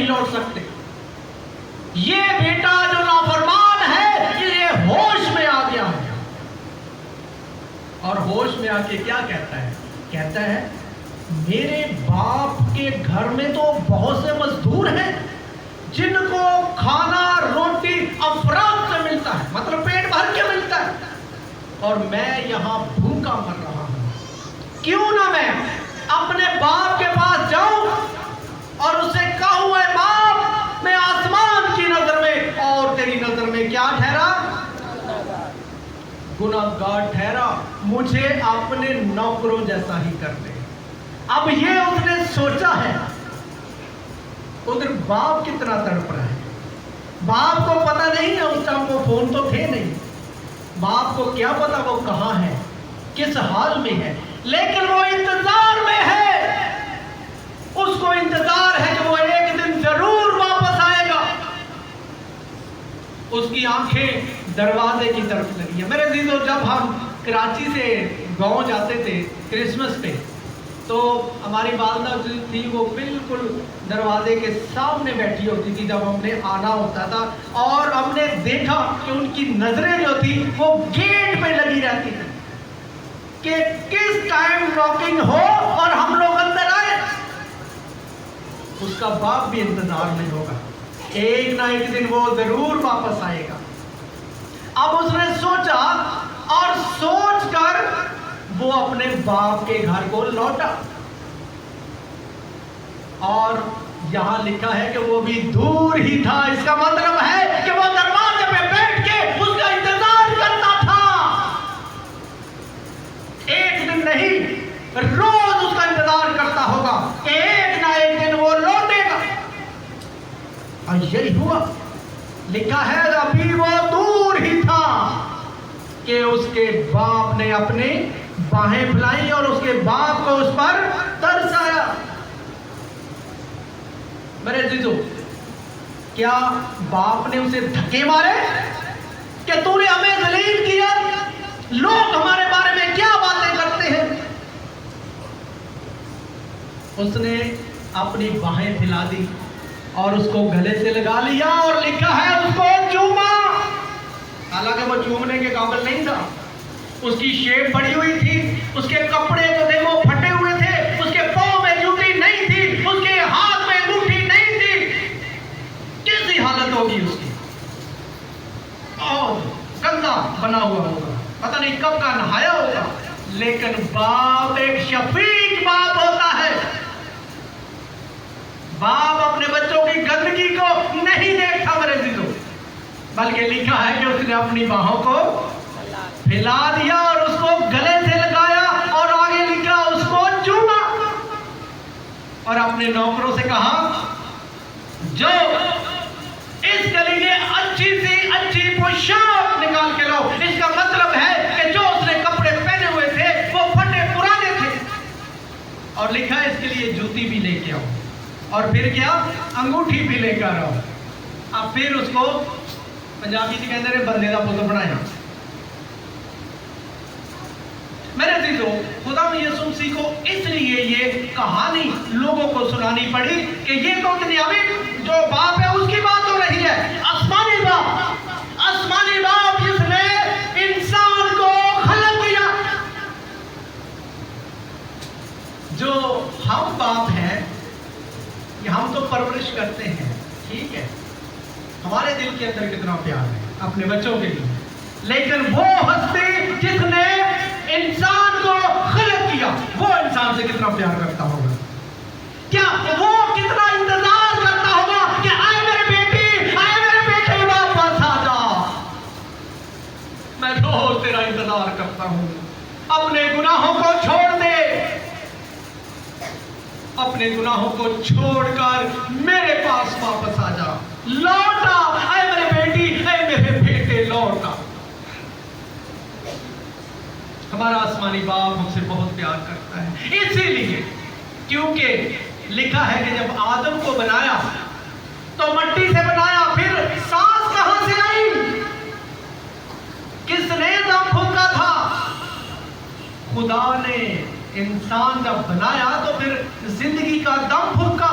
نہیں لوٹ سکتے. یہ بیٹا جو نافرمان ہے یہ ہوش میں آ گیا ہے. اور ہوش میں آ کے کیا کہتا ہے؟ کہتا ہے میرے باپ کے گھر میں تو بہت سے مزدور ہیں جن کو کھانا روٹی افراط سے ملتا ہے، مطلب پیٹ بھر کے ملتا ہے، اور میں یہاں بھوکا مر رہا ہوں. کیوں نہ میں اپنے باپ کے پاس جاؤں اور اسے کہوں اے باپ میں آسمان کی نظر میں اور تیری نظر میں کیا ٹھہرا؟ گناہگار ٹھہرا، مجھے اپنے نوکروں جیسا ہی کر دے. اب یہ اس نے سوچا ہے. ادھر باپ کتنا تڑپ رہا ہے. باپ کو پتہ نہیں ہے، اس ٹائم وہ فون تو تھے نہیں. باپ کو کیا پتا وہ کہاں ہے، کس حال میں ہے، لیکن وہ انتظار میں ہے. اس کو انتظار ہے کہ وہ ایک دن ضرور واپس آئے گا. اس کی آنکھیں دروازے کی طرف لگی ہیں. میرے عزیزو، جب ہم کراچی سے گاؤں جاتے تھے کرسمس پہ تو ہماری والدہ جو تھی وہ بالکل دروازے کے سامنے بیٹھی ہوتی تھی جب ہم نے آنا ہوتا تھا، اور ہم نے دیکھا کہ ان کی نظریں جو تھی وہ گیٹ پہ لگی رہتی تھی کہ کس ٹائم ناکنگ ہو اور ہم لوگ اندر آئے. اس کا باپ بھی انتظار میں ہوگا، ایک نہ ایک دن وہ ضرور واپس آئے گا. اب اس نے سوچا اور سوچ کر وہ اپنے باپ کے گھر کو لوٹا. اور یہاں لکھا ہے کہ وہ بھی دور ہی تھا. اس کا مطلب ہے کہ وہ دروازے پہ بیٹھ کے اس کا انتظار کرتا تھا. ایک دن نہیں، روز اس کا انتظار کرتا ہوگا کہ ایک نہ ایک دن وہ لوٹے گا. اور یہی ہوا. لکھا ہے ابھی وہ دور ہی تھا کہ اس کے باپ نے اپنی باہیں پھیلائی اور اس کے باپ کو اس پر ترس آیا. میرے عزیزو، کیا باپ نے اسے دھکے مارے کہ تو نے ہمیں ذلیل کیا، لوگ ہمارے بارے میں کیا باتیں کرتے ہیں؟ اس نے اپنی باہیں پھیلا دی اور اس کو گلے سے لگا لیا اور لکھا ہے اس کو چوما. حالانکہ وہ چومنے کے قابل نہیں تھا. اس کی شیپ بڑی ہوئی تھی، اس کے کپڑے جو تھے وہ پھٹے ہوئے تھے، اس کے پاؤں میں جوتی نہیں تھی، اس کے ہاتھ میں انگوٹھی نہیں تھی. کیسی حالت ہوگی اس کی؟ بہت گندا بنا ہوا ہوگا، پتہ نہیں کب کا نہایا ہوگا. لیکن باپ ایک شفیق باپ ہوتا ہے. باپ اپنے بچوں کی گندگی کو نہیں دیکھتا میرے عزیزو، بلکہ لکھا ہے کہ اس نے اپنی باہوں کو پھیلا دیا اور اس کو گلے سے لگایا اور آگے لکھا اس کو چوما اور اپنے نوکروں سے کہا جو اس کے لیے اچھی سی اچھی پوشاک نکال کے لاؤ. اس کا مطلب ہے کہ جو اس نے کپڑے پہنے ہوئے تھے وہ پھٹے پرانے تھے. اور لکھا ہے اس کے لیے جوتی بھی لے کے آؤ اور پھر کیا انگوٹھی بھی لے کر آؤ. اب پھر اس کو پنجابی سے کہتے ہیں بندے کا پتر بنایا. میرے عزیزو، خدا یسوع مسیح کو اس لیے یہ کہانی لوگوں کو سنانی پڑی کہ یہ تو دنیاوی جو باپ ہے اس کی بات ہو رہی ہے. آسمانی باپ جس نے انسان کو خلق کیا. جو ہم باپ ہیں ہم تو پرورش کرتے ہیں، ٹھیک ہے، ہمارے دل کے اندر کتنا پیار ہے اپنے بچوں کے لیے، لیکن وہ ہستی جس نے انسان کو خلق کیا وہ انسان سے کتنا پیار کرتا ہوگا. کیا وہ کتنا انتظار کرتا ہوگا کہ آئے میرے بیٹی، آئے میرے بیٹے واپس آ جا. میں روز تیرا انتظار کرتا ہوں. اپنے گناہوں کو چھوڑ دے، اپنے گناہوں کو چھوڑ کر میرے پاس واپس آ جا. لوٹا اے میرے بیٹی، اے میرے بیٹے لوٹا. ہمارا آسمانی باپ ہم سے بہت پیار کرتا ہے، اسی لیے کیونکہ لکھا ہے کہ جب آدم کو بنایا تو مٹی سے بنایا، پھر سانس کہاں سے آئی؟ کس نے دم پھونکا تھا؟ خدا نے. انسان جب بنایا تو پھر زندگی کا دم پھونکا.